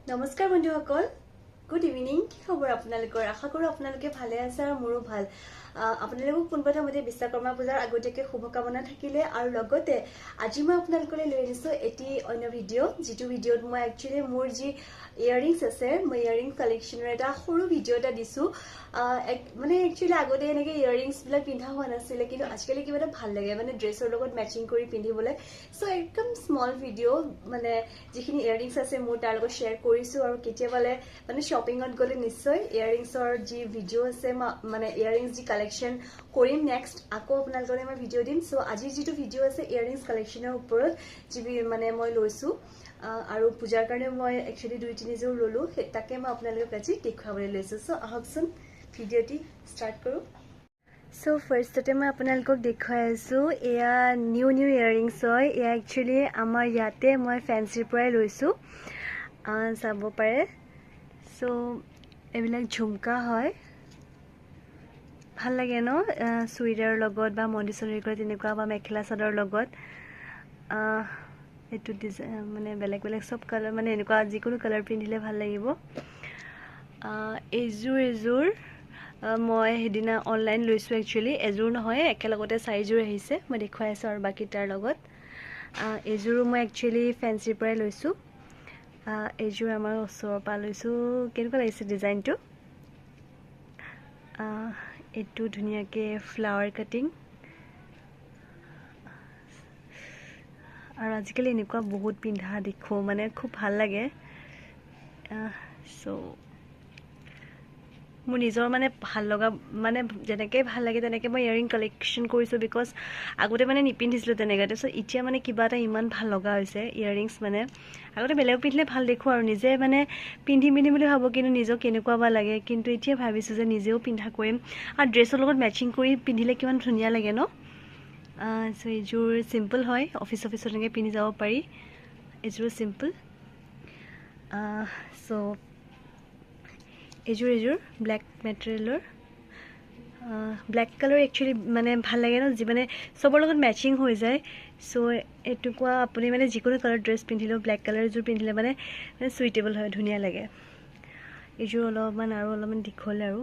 নমস্কাৰ বন্ধুসকল good evening কি খবৰ আপোনালোকৰ আশা কৰো আপোনালোকে ভালে আছে আৰু মোৰো ভাল আপোনালোকক পোনপ্ৰথমতে বিশ্বকৰ্মা পূজাৰ আগতীয়াকৈ শুভকামনা থাকিলে আৰু লগতে আজি মই আপোনালোকলৈ লৈ আনিছো এটি অন্য ভিডিঅ' যিটো ভিডিঅ'ত মই একচুৱেলি মোৰ যি ইয়াৰিংছ আছে মই ইয়াৰিং কালেকশ্যনৰ এটা সৰু ভিডিঅ' এটা দিছো মানে একচুৱেলি আগতে এনেকৈ ইয়াৰিংছবিলাক পিন্ধা হোৱা নাছিলে কিন্তু আজিকালি কিবা এটা ভাল লাগে মানে ড্ৰেছৰ লগত মেচিং কৰি পিন্ধিবলৈ চ' একদম স্মল ভিডিঅ' মানে যিখিনি ইয়াৰিংছ আছে মোৰ তাৰ লগত শ্বেয়াৰ কৰিছো আৰু কেতিয়াবালে মানে শ্বপিঙত গ'লে নিশ্চয় ইয়াৰিংছৰ যি ভিডিঅ' আছে মানে ইয়াৰিংছ যি কালেকশ্যন কৰিম নেক্সট আকৌ আপোনালোকলৈ মই ভিডিঅ' দিম চ' আজিৰ যিটো ভিডিঅ' আছে ইয়াৰিংছ কালেকশ্যনৰ ওপৰত যি মানে মই লৈছোঁ আৰু পূজাৰ কাৰণে মই একচুৱেলি 2-3 যোৰ ল'লোঁ তাকে মই আপোনালোকক আজি দেখুৱাবলৈ লৈছোঁ চ' আহকচোন ভিডিঅ'টি ষ্টাৰ্ট কৰোঁ চ' ফাৰ্ষ্টতে মই আপোনালোকক দেখুৱাই আছোঁ এয়া নিউ ইয়াৰিংছ হয় এয়া একচুৱেলি আমাৰ ইয়াতে মই ফেঞ্চিৰ পৰাই লৈছোঁ চাব পাৰে চ' এইবিলাক ঝুমকা হয় ভাল লাগে ন চুইদাৰৰ লগত বা মণ্ডিচৰীৰ লগত তেনেকুৱা বা মেখেলা চাদৰ লগত এইটো ডিজাইন মানে বেলেগ বেলেগ সব কালাৰ মানে এনেকুৱা যিকোনো কালাৰ পিন্ধিলে ভাল লাগিব এইযোৰ মই সেইদিনা অনলাইন লৈছোঁ একচুৱেলি এযোৰ নহয় একেলগতে 4যোৰ আহিছে মই দেখুৱাই আছোঁ আৰু বাকী তাৰ লগত এইযোৰো মই একচুৱেলি ফেঞ্চিৰ পৰাই লৈছোঁ এইযোৰ আমাৰ ওচৰৰ পৰা লৈছোঁ কেনেকুৱা লাগিছে ডিজাইনটো এইটো ধুনীয়াকৈ ফ্লাৱাৰ কাটিং আৰু আজিকালি এনেকুৱা বহুত পিন্ধা দেখোঁ মানে খুব ভাল লাগে চ' মোৰ নিজৰ মানে ভাল লগা মানে যেনেকৈ ভাল লাগে তেনেকৈ মই ইয়াৰিং কালেকশ্যন কৰিছোঁ বিকজ আগতে মানে নিপিন্ধিছিলোঁ তেনেকৈ তাৰপিছত এতিয়া মানে কিবা এটা ইমান ভাল লগা হৈছে ইয়াৰিংছ মানে আগতে বেলেগ পিন্ধিলে ভাল দেখোঁ আৰু নিজে মানে পিন্ধিম বুলি ভাবোঁ কিন্তু নিজক কেনেকুৱা বা লাগে কিন্তু এতিয়া ভাবিছোঁ যে নিজেও পিন্ধা কৰিম আৰু ড্ৰেছৰ লগত মেচিং কৰি পিন্ধিলে কিমান ধুনীয়া লাগে ন চ' এইযোৰ চিম্পল হয় অফিচত এনেকৈ পিন্ধি যাব পাৰি এইযোৰ চিম্পল চ' এইযোৰ ব্লেক মেটেৰিয়েলৰ ব্লেক কালাৰ একচুৱেলি মানে ভাল লাগে ন যি মানে চবৰ লগত মেচিং হৈ যায় চ' এইটুকুৰা আপুনি মানে যিকোনো কালাৰ ড্ৰেছ পিন্ধিলেও ব্লেক কালাৰ এযোৰ পিন্ধিলে মানে চুইটেবল হয় ধুনীয়া লাগে এইযোৰ অলপমান দীঘল আৰু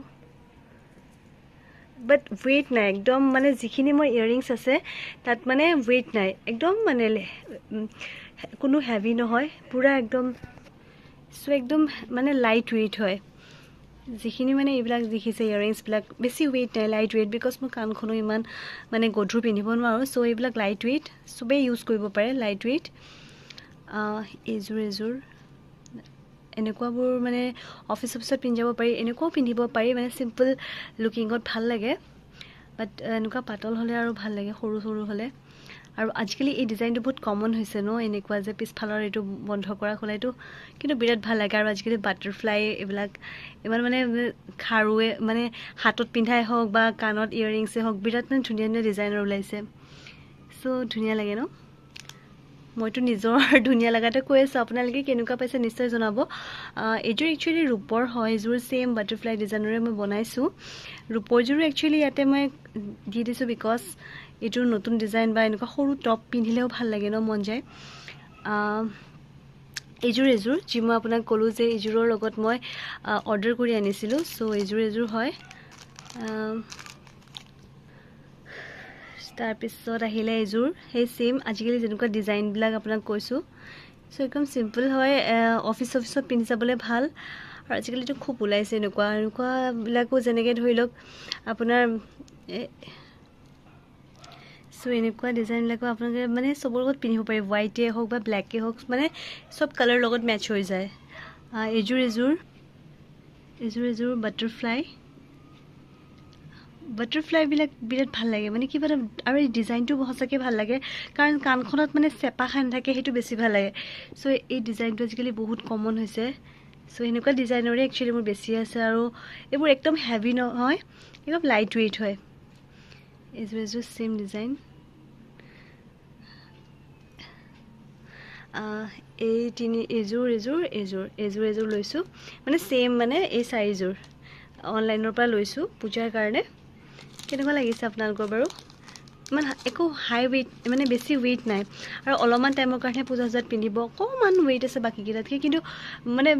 বাট ৱেইট নাই একদম মানে যিখিনি মই ইয়াৰিংছ আছে তাত মানে ৱেইট নাই একদম মানে কোনো হেভি নহয় পূৰা একদম চ' একদম মানে লাইট ৱেইট হয় যিখিনি মানে এইবিলাক দেখিছে ইয়াৰিংছবিলাক বেছি ৱেইট নাই লাইট ৱেইট বিকজ মই কাণখনো ইমান মানে গধুৰ পিন্ধিব নোৱাৰোঁ চ' এইবিলাক লাইট ৱেইট চবেই ইউজ কৰিব পাৰে লাইট ৱেইট এইযোৰ এনেকুৱাবোৰ মানে অফিচত পিন্ধি যাব পাৰি এনেকুৱাও পিন্ধিব পাৰি মানে চিম্পল লুকিঙত ভাল লাগে বাট এনেকুৱা পাতল হ'লে আৰু ভাল লাগে সৰু হ'লে আৰু আজিকালি এই ডিজাইনটো বহুত কমন হৈছে ন এনেকুৱা যে পিছফালৰ এইটো বন্ধ কৰা খোলাইটো কিন্তু বিৰাট ভাল লাগে আৰু আজিকালি বাটাৰফ্লাই এইবিলাক ইমান মানে খাৰুৱে মানে হাতত পিন্ধাই হওক বা কাণত ইয়াৰিংছে হওক বিৰাট মানে ধুনীয়া ডিজাইনৰ ওলাইছে চ' ধুনীয়া লাগে ন মইতো নিজৰ ধুনীয়া লগাতে কৈ আছোঁ আপোনালোকে কেনেকুৱা পাইছে নিশ্চয় জনাব এইযোৰ একচুৱেলি ৰূপৰ হয় এইযোৰ ছেইম বাটাৰফ্লাই ডিজাইনৰে মই বনাইছোঁ ৰূপৰযোৰো একচুৱেলি ইয়াতে মই দি দিছোঁ বিকজ এইটোৰ নতুন ডিজাইন বা এনেকুৱা সৰু টপ পিন্ধিলেও ভাল লাগে ন মন যায় এইযোৰ যি মই আপোনাক ক'লোঁ যে এইযোৰৰ লগত মই অৰ্ডাৰ কৰি আনিছিলোঁ চ' এইযোৰ হয় তাৰপিছত আহিলে এইযোৰ সেই ছেইম আজিকালি যেনেকুৱা ডিজাইনবিলাক আপোনাক কৈছোঁ চ' একদম চিম্পল হয় অফিচত পিন্ধি যাবলৈ ভাল আৰু আজিকালিতো খুব ওলাইছে এনেকুৱাবিলাকো যেনেকৈ ধৰি লওক আপোনাৰ চ' এনেকুৱা ডিজাইনবিলাকো আপোনালোকে মানে চবৰ লগত পিন্ধিব পাৰি হোৱাইটে হওক বা ব্লেকে হওক মানে চব কালাৰ লগত মেটচ হৈ যায় এইযোৰ বাটাৰফ্লাইবিলাক বিৰাট ভাল লাগে মানে কিবা এটা আৰু এই ডিজাইনটো সঁচাকৈ ভাল লাগে কাৰণ কাণখনত মানে চেপা খাই নাথাকে সেইটো বেছি ভাল লাগে চ' এই ডিজাইনটো আজিকালি বহুত কমন হৈছে চ' এনেকুৱা ডিজাইনৰে একচুৱেলি মোৰ বেছি আছে আৰু এইবোৰ একদম হেভি নহয় একদম লাইট ৱেইট হয় এইযোৰ ছেইম ডিজাইন এইযোৰ লৈছোঁ মানে ছেইম মানে এই 4যোৰ অনলাইনৰ পৰা লৈছোঁ পূজাৰ কাৰণে কেনেকুৱা লাগিছে আপোনালোকৰ বাৰু মানে একো হাই ৱেইট মানে বেছি ৱেইট নাই আৰু অলপমান টাইমৰ কাৰণে পূজা সজাত পিন্ধিব অকণমান ৱেইট আছে বাকীকেইটাতকৈ কিন্তু মানে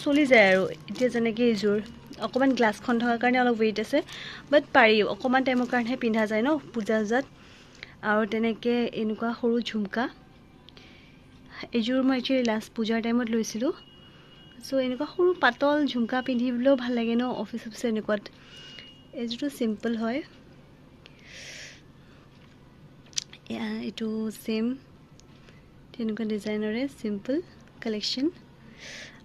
চলি যায় আৰু এতিয়া যেনেকৈ এইযোৰ অকণমান গ্লাছখন থকাৰ কাৰণে অলপ ৱেইট আছে বাট পাৰি অকণমান টাইমৰ কাৰণেহে পিন্ধা যায় ন পূজা সজাত আৰু তেনেকৈ এনেকুৱা সৰু ঝুমকা এইযোৰ মই একচুৱেলি লাষ্ট পূজাৰ টাইমত লৈছিলোঁ চ' এনেকুৱা সৰু পাতল ঝুমকা পিন্ধিবলৈও ভাল লাগে ন অফিচ এনেকুৱাত এইযোৰটো চিম্পল হয় এইটো চেম তেনেকুৱা ডিজাইনৰে চিম্পল কালেকশ্যন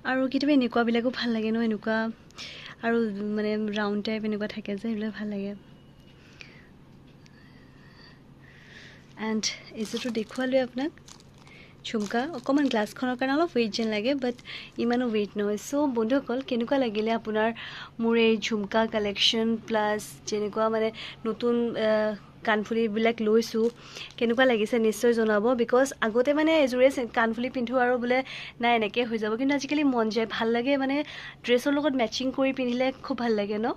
আৰু কেতিয়াবা এনেকুৱাবিলাকো ভাল লাগে ন এনেকুৱা আৰু মানে ৰাউণ্ড টাইপ এনেকুৱা থাকে যে সেইবিলাক ভাল লাগে এণ্ড এইযোৰটো দেখুৱালোৱে আপোনাক ঝুমকা অকণমান গ্লাছখনৰ কাৰণে অলপ ৱেইট যেন লাগে বাট ইমানো ৱেইট নহয় চ' বন্ধুসকল কেনেকুৱা লাগিলে আপোনাৰ মোৰ এই ঝুমকা কালেকশ্যন প্লাছ যেনেকুৱা মানে নতুন কাণফুলিবিলাক লৈছোঁ কেনেকুৱা লাগিছে নিশ্চয় জনাব বিকজ আগতে মানে এযোৰে কাণফুলি পিন্ধোঁ আৰু বোলে নাই এনেকৈ হৈ যাব কিন্তু আজিকালি মন যায় ভাল লাগে মানে ড্ৰেছৰ লগত মেচিং কৰি পিন্ধিলে খুব ভাল লাগে ন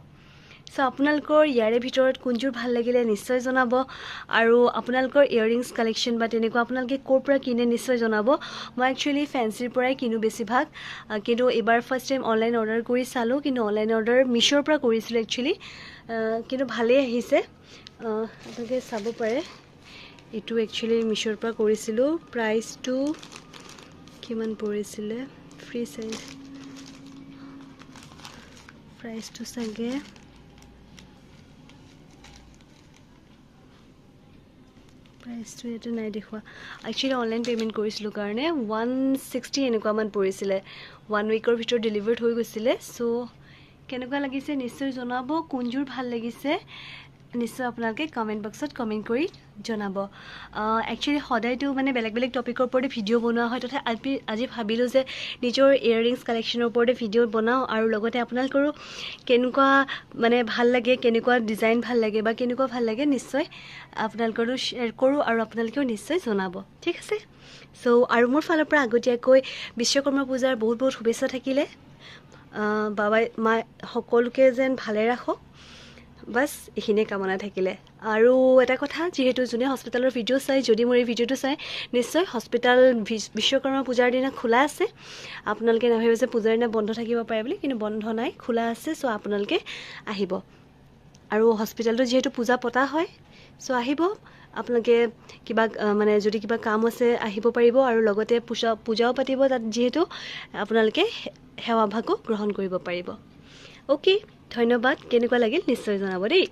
চ' আপোনালোকৰ ইয়াৰে ভিতৰত কোনযোৰ ভাল লাগিলে নিশ্চয় জনাব আৰু আপোনালোকৰ ইয়েৰিংছ কালেকশ্যন বা তেনেকুৱা আপোনালোকে ক'ৰ পৰা কিনে নিশ্চয় জনাব মই একচুৱেলি ফেঞ্চিৰ পৰাই কিনো বেছিভাগ কিন্তু এইবাৰ ফাৰ্ষ্ট টাইম অনলাইন অৰ্ডাৰ কৰি চালোঁ কিন্তু অনলাইন অৰ্ডাৰ মিছ'ৰ পৰা কৰিছিলোঁ একচুৱেলি কিন্তু ভালেই আহিছে আপোনালোকে চাব পাৰে এইটো একচুৱেলি মিছ'ৰ পৰা কৰিছিলোঁ প্ৰাইচটো কিমান পৰিছিলে ফ্ৰী চাইজ প্ৰাইচটো চাগে প্ৰাইচটো ইয়াতে নাই দেখুওৱা একচুৱেলি অনলাইন পে'মেণ্ট কৰিছিলোঁ কাৰণে 160 এনেকুৱামান পৰিছিলে 1 উইকৰ ভিতৰত ডেলিভাৰ্ড হৈ গৈছিলে চ' কেনেকুৱা লাগিছে নিশ্চয় জনাব কোনযোৰ ভাল লাগিছে নিশ্চয় আপোনালোকে কমেণ্ট বক্সত কমেণ্ট কৰি জনাব একচুৱেলি সদায়তো মানে বেলেগ বেলেগ টপিকৰ ওপৰতে ভিডিঅ' বনোৱা হয় তথাপি আজি ভাবিলোঁ যে নিজৰ ইয়েৰিংছ কালেকশ্যনৰ ওপৰতে ভিডিঅ' বনাওঁ আৰু লগতে আপোনালোকৰো কেনেকুৱা মানে ভাল লাগে কেনেকুৱা ডিজাইন ভাল লাগে বা কেনেকুৱা ভাল লাগে নিশ্চয় আপোনালোকৰো শ্বেয়াৰ কৰোঁ আৰু আপোনালোকেও নিশ্চয় জনাব ঠিক আছে চ' আৰু মোৰ ফালৰ পৰা আগতীয়াকৈ বিশ্বকৰ্মা পূজাৰ বহুত বহুত শুভেচ্ছা থাকিলে বাবাই মা সকলোকে যেন ভালে ৰাখক বাছ এইখিনিয়ে কামনা থাকিলে আৰু এটা কথা যিহেতু যোনে হস্পিটেলৰ ভিডিঅ' চাই যদি মোৰ এই ভিডিঅ'টো চাই নিশ্চয় হস্পিটেল বিশ্বকৰ্মা পূজাৰ দিনা খোলা আছে আপোনালোকে নাভাবিব যে পূজাৰ দিনা বন্ধ থাকিব পাৰে বুলি কিন্তু বন্ধ নাই খোলা আছে চ' আপোনালোকে আহিব আৰু হস্পিটেলটো যিহেতু পূজা পতা হয় চ' আহিব আপোনালোকে কিবা মানে যদি কিবা কাম আছে আহিব পাৰিব আৰু লগতে পূজাও পাতিব তাত যিহেতু আপোনালোকে সেৱাভাগো গ্ৰহণ কৰিব পাৰিব অ'কে ধন্যবাদ কেনেকুৱা লাগিল নিশ্চয় জনাব দেই